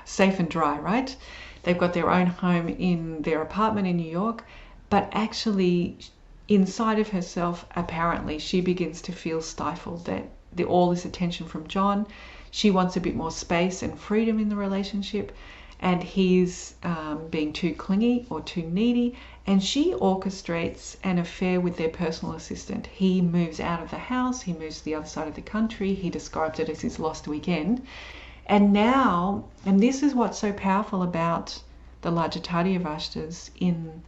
safe and dry, right? They've got their own home in their apartment in New York, but actually inside of herself, apparently, she begins to feel stifled, that all this attention from John, she wants a bit more space and freedom in the relationship, and he's being too clingy or too needy, and she orchestrates an affair with their personal assistant. He moves out of the house, he moves to the other side of the country, he describes it as his lost weekend. And now, and this is what's so powerful about the Lajjita Avasthas in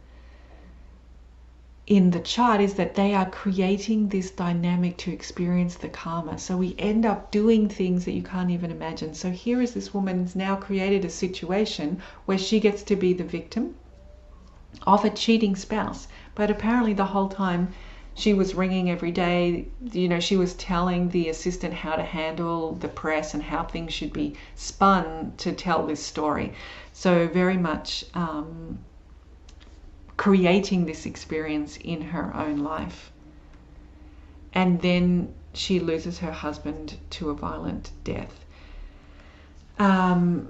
the chart, is that they are creating this dynamic to experience the karma. So we end up doing things that you can't even imagine. So here is this woman's now created a situation where she gets to be the victim of a cheating spouse. But apparently the whole time she was ringing every day, she was telling the assistant how to handle the press and how things should be spun to tell this story. So very much creating this experience in her own life. And then she loses her husband to a violent death.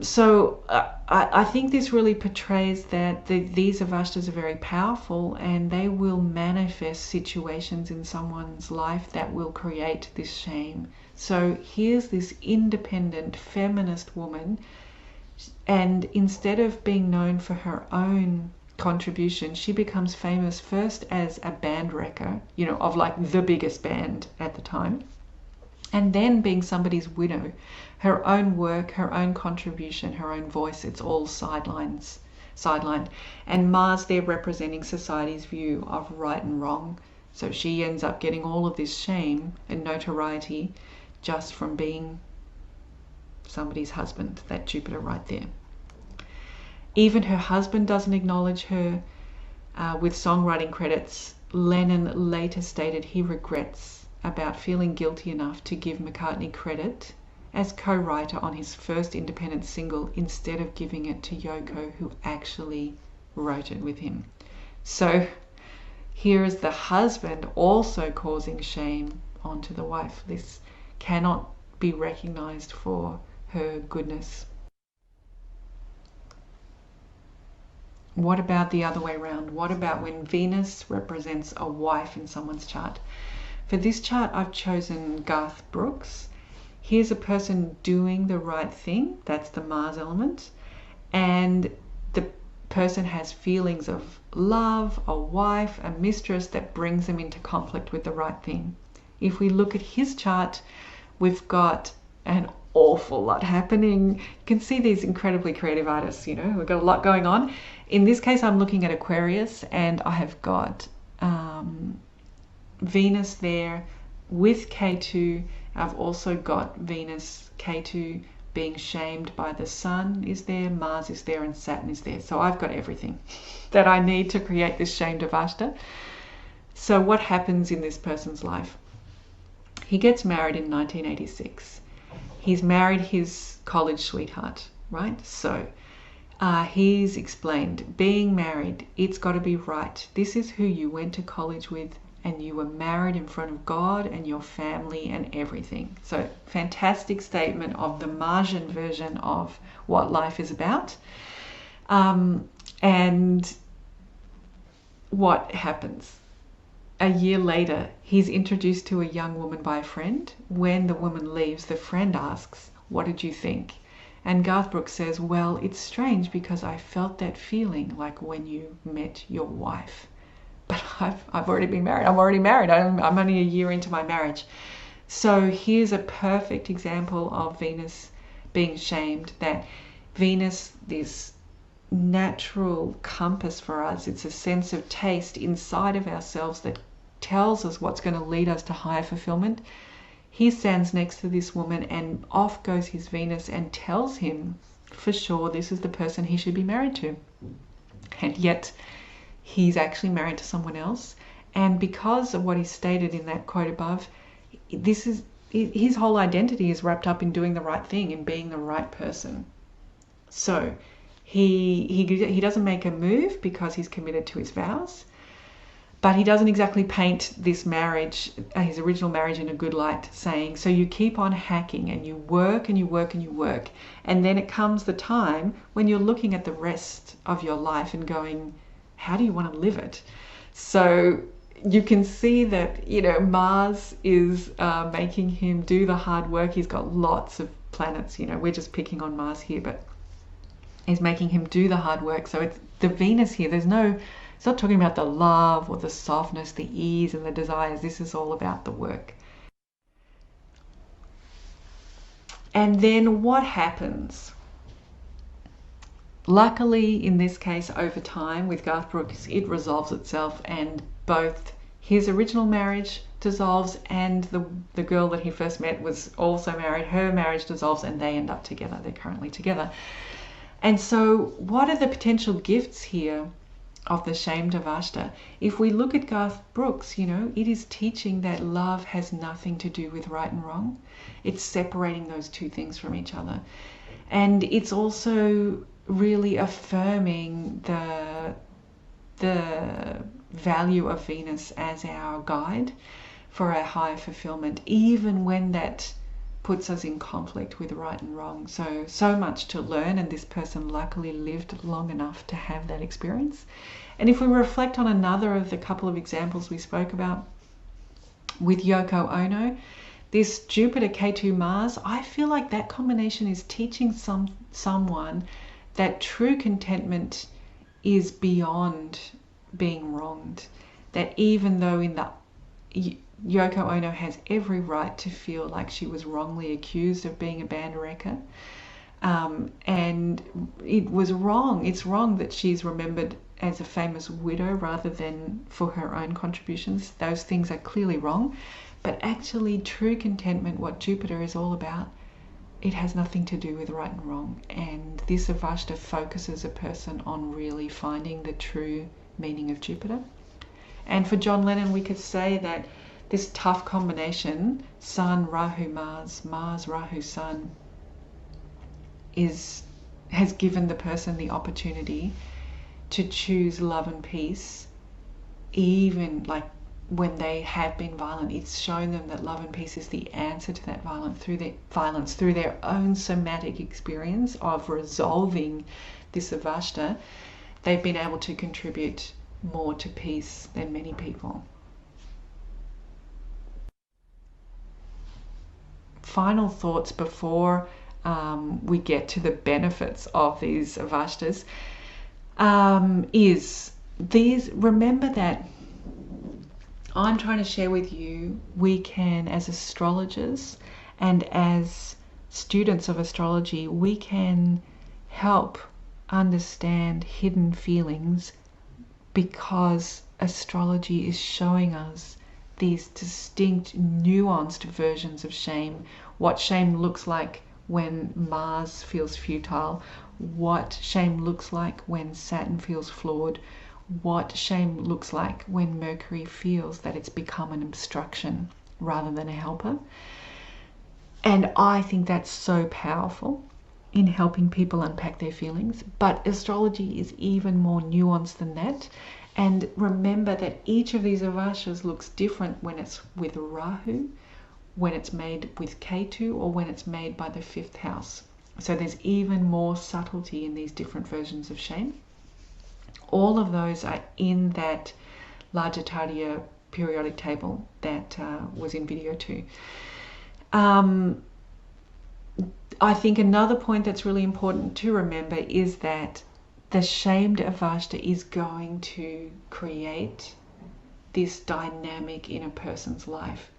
So I think this really portrays that these Avasthas are very powerful, and they will manifest situations in someone's life that will create this shame. So here's this independent feminist woman, and instead of being known for her own contribution, she becomes famous first as a band wrecker, of like the biggest band at the time, and then being somebody's widow. Her own work, her own contribution, her own voice, it's all sidelined. And Mars there representing society's view of right and wrong. So she ends up getting all of this shame and notoriety just from being somebody's husband, that Jupiter right there. Even her husband doesn't acknowledge her. With songwriting credits, Lennon later stated he regrets about feeling guilty enough to give McCartney credit as co-writer on his first independent single instead of giving it to Yoko, who actually wrote it with him. So here is the husband also causing shame onto the wife. This cannot be recognized for her goodness. What about the other way around? What about when Venus represents a wife in someone's chart? For this chart, I've chosen Garth Brooks. Here's a person doing the right thing. That's the Mars element. And the person has feelings of love, a wife, a mistress that brings them into conflict with the right thing. If we look at his chart, we've got an awful lot happening. You can see these incredibly creative artists, we've got a lot going on. In this case, I'm looking at Aquarius, and I have got Venus there with K2. I've also got Venus, K2 being shamed by the Sun is there, Mars is there, and Saturn is there. So I've got everything that I need to create this shamed Avastha. So what happens in this person's life? He gets married in 1986. He's married his college sweetheart, right? So he's explained, being married, it's got to be right. This is who you went to college with, and you were married in front of God and your family and everything. So fantastic statement of the Martian version of what life is about. And what happens? a year later, he's introduced to a young woman by a friend. When the woman leaves, the friend asks, "What did you think?" And Garth Brooks says, "Well, it's strange because I felt that feeling like when you met your wife. But I've already been married. I'm already married. I'm only a year into my marriage." So here's a perfect example of Venus being shamed, that Venus, this natural compass for us, it's a sense of taste inside of ourselves that tells us what's going to lead us to higher fulfillment. He stands next to this woman and off goes his Venus and tells him for sure this is the person he should be married to. And yet he's actually married to someone else. And because of what he stated in that quote above, this is his whole identity is wrapped up in doing the right thing and being the right person. So he doesn't make a move because he's committed to his vows. But he doesn't exactly paint this marriage, his original marriage, in a good light, saying, so you keep on hacking and you work and you work and you work. And then it comes the time when you're looking at the rest of your life and going, how do you want to live it? So you can see that, Mars is making him do the hard work. He's got lots of planets, we're just picking on Mars here, but he's making him do the hard work. So it's the Venus here. It's not talking about the love or the softness, the ease and the desires. This is all about the work. And then what happens? Luckily, in this case, over time with Garth Brooks, it resolves itself, and both his original marriage dissolves and the girl that he first met was also married. Her marriage dissolves and they end up together. They're currently together. And so what are the potential gifts here of the shamed Avastha? If we look at Garth Brooks, it is teaching that love has nothing to do with right and wrong. It's separating those two things from each other. And it's also really affirming the value of Venus as our guide for our higher fulfillment, even when that puts us in conflict with right and wrong. So much to learn, and this person luckily lived long enough to have that experience. And if we reflect on another of the couple of examples we spoke about with Yoko Ono, this Jupiter K2 Mars, I feel like that combination is teaching someone that true contentment is beyond being wronged. That even though Yoko Ono has every right to feel like she was wrongly accused of being a band wrecker, and it was wrong. It's wrong that she's remembered as a famous widow rather than for her own contributions. Those things are clearly wrong. But actually, true contentment, what Jupiter is all about, it has nothing to do with right and wrong. And this Avastha focuses a person on really finding the true meaning of Jupiter. And for John Lennon, we could say that this tough combination, Sun, Rahu, Mars, Mars, Rahu, Sun, has given the person the opportunity to choose love and peace, even like when they have been violent. It's shown them that love and peace is the answer to that violence through their own somatic experience of resolving this Avastha. They've been able to contribute more to peace than many people. Final thoughts before we get to the benefits of these Avasthas remember that I'm trying to share with you, we can, as astrologers and as students of astrology, we can help understand hidden feelings because astrology is showing us these distinct, nuanced versions of shame. What shame looks like when Mars feels futile, what shame looks like when Saturn feels flawed, what shame looks like when Mercury feels that it's become an obstruction rather than a helper. And I think that's so powerful in helping people unpack their feelings. But astrology is even more nuanced than that. And remember that each of these Avasthas looks different when it's with Rahu, when it's made with K2, or when it's made by the fifth house. So there's even more subtlety in these different versions of shame. All of those are in that Lajjita periodic table that was in video 2. I think another point that's really important to remember is that the shamed Avastha is going to create this dynamic in a person's life.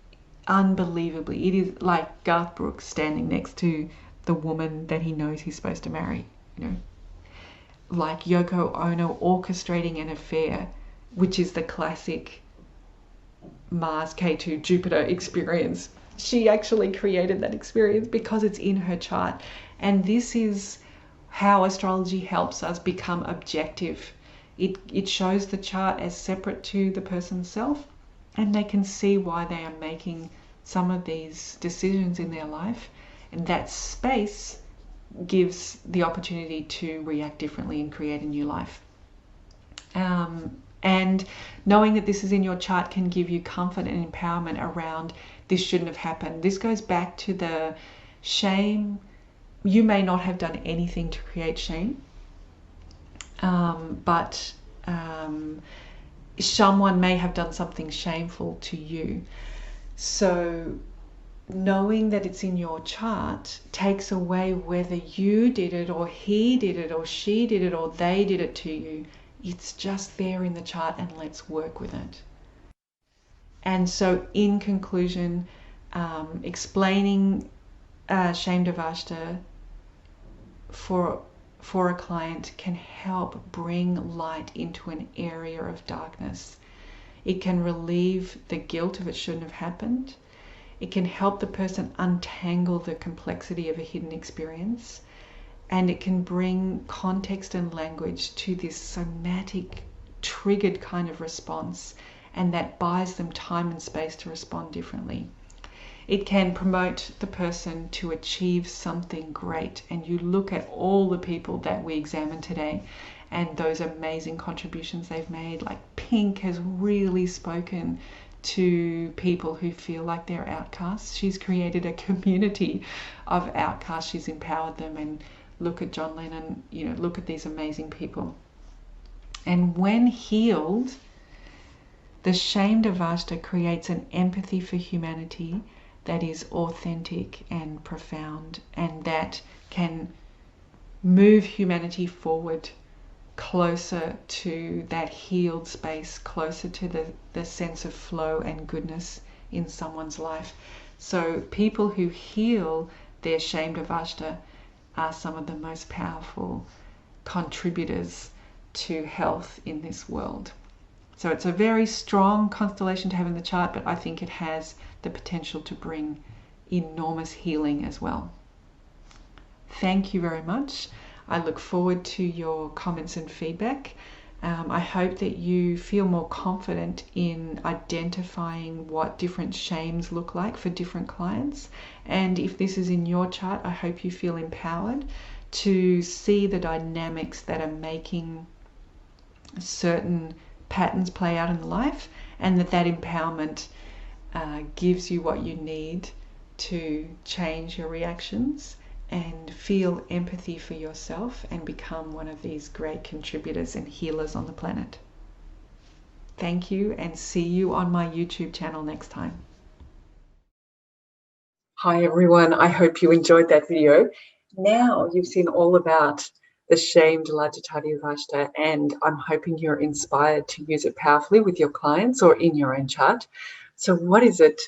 Unbelievably. It is like Garth Brooks standing next to the woman that he knows he's supposed to marry, you know. Like Yoko Ono orchestrating an affair, which is the classic Mars K2 Jupiter experience. She actually created that experience because it's in her chart. And this is how astrology helps us become objective. It shows the chart as separate to the person's self, and they can see why they are making some of these decisions in their life. And that space gives the opportunity to react differently and create a new life. And knowing that this is in your chart can give you comfort and empowerment around this shouldn't have happened. This goes back to the shame. You may not have done anything to create shame, but someone may have done something shameful to you. So knowing that it's in your chart takes away whether you did it or he did it or she did it or they did it to you. It's just there in the chart, and let's work with it. And so in conclusion, explaining shamed Avastha for a client can help bring light into an area of darkness. It can relieve the guilt of it shouldn't have happened. It can help the person untangle the complexity of a hidden experience. And it can bring context and language to this somatic, triggered kind of response, and that buys them time and space to respond differently. It can promote the person to achieve something great. And you look at all the people that we examined today and those amazing contributions they've made. Like Pink has really spoken to people who feel like they're outcasts. She's created a community of outcasts. She's empowered them. And look at John Lennon, you know, look at these amazing people. And when healed, the shamed Avastha creates an empathy for humanity that is authentic and profound, and that can move humanity forward closer to that healed space, closer to the sense of flow and goodness in someone's life. So people who heal their shamed Avastha are some of the most powerful contributors to health in this world. So it's a very strong constellation to have in the chart, but I think it has the potential to bring enormous healing as well. Thank you very much. I look forward to your comments and feedback. I hope that you feel more confident in identifying what different shames look like for different clients. And if this is in your chart, I hope you feel empowered to see the dynamics that are making certain patterns play out in life, and that empowerment gives you what you need to change your reactions and feel empathy for yourself and become one of these great contributors and healers on the planet. Thank you, and see you on my YouTube channel next time. Hi everyone, I hope you enjoyed that video. Now you've seen all about the shamed Lajjita Avastha, and I'm hoping you're inspired to use it powerfully with your clients or in your own chart. So what is it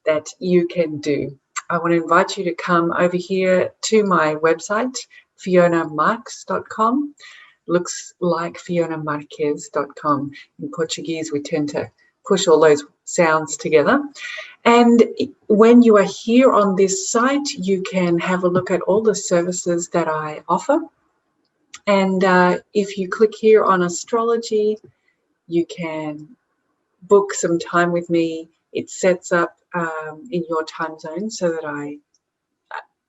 that you can do? I want to invite you to come over here to my website, fionamarques.com. Looks like fionamarques.com. In Portuguese, we tend to push all those sounds together. And when you are here on this site, you can have a look at all the services that I offer. And if you click here on astrology, you can book some time with me. It sets up in your time zone so that I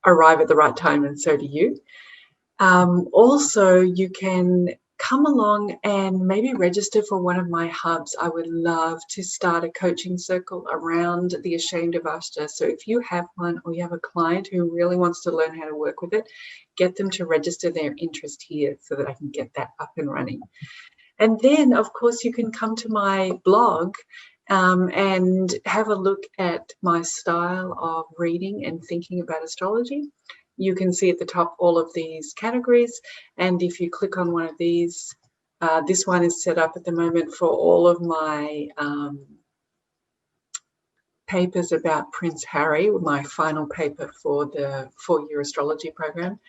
arrive at the right time, and so do you. Also, you can come along and maybe register for one of my hubs. I would love to start a coaching circle around the ashamed Avastha. So if you have one, or you have a client who really wants to learn how to work with it, get them to register their interest here so that I can get that up and running. And then, of course, you can come to my blog and have a look at my style of reading and thinking about astrology. You can see at the top all of these categories, and if you click on one of these, this one is set up at the moment for all of my papers about Prince Harry, my final paper for the 4-year astrology program.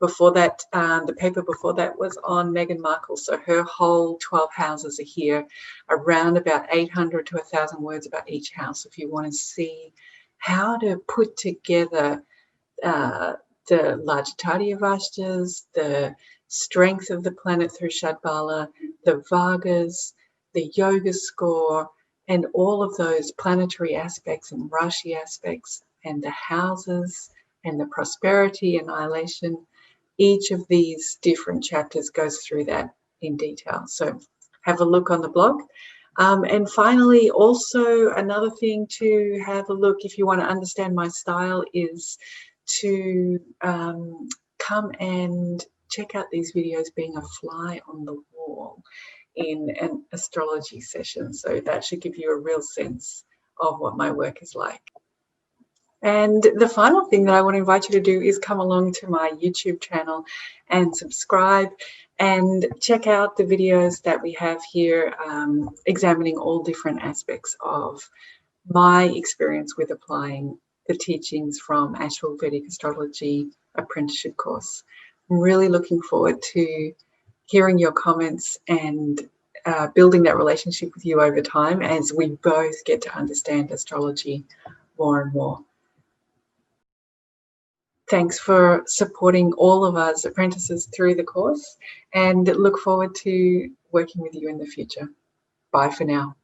Before that, the paper before that was on Meghan Markle. So her whole 12 houses are here, around about 800 to 1,000 words about each house. If you want to see how to put together the Lajjita Avasthas, the strength of the planet through Shadbala, the Vagas, the yoga score, and all of those planetary aspects and Rashi aspects, and the houses and the prosperity, annihilation, each of these different chapters goes through that in detail. So have a look on the blog. And finally, also another thing to have a look, if you want to understand my style, is to come and check out these videos being a fly on the wall in an astrology session. So that should give you a real sense of what my work is like. And the final thing that I want to invite you to do is come along to my YouTube channel and subscribe and check out the videos that we have here, examining all different aspects of my experience with applying the teachings from Asheville Vedic Astrology apprenticeship course. I'm really looking forward to hearing your comments and building that relationship with you over time as we both get to understand astrology more and more. Thanks for supporting all of us apprentices through the course, and look forward to working with you in the future. Bye for now.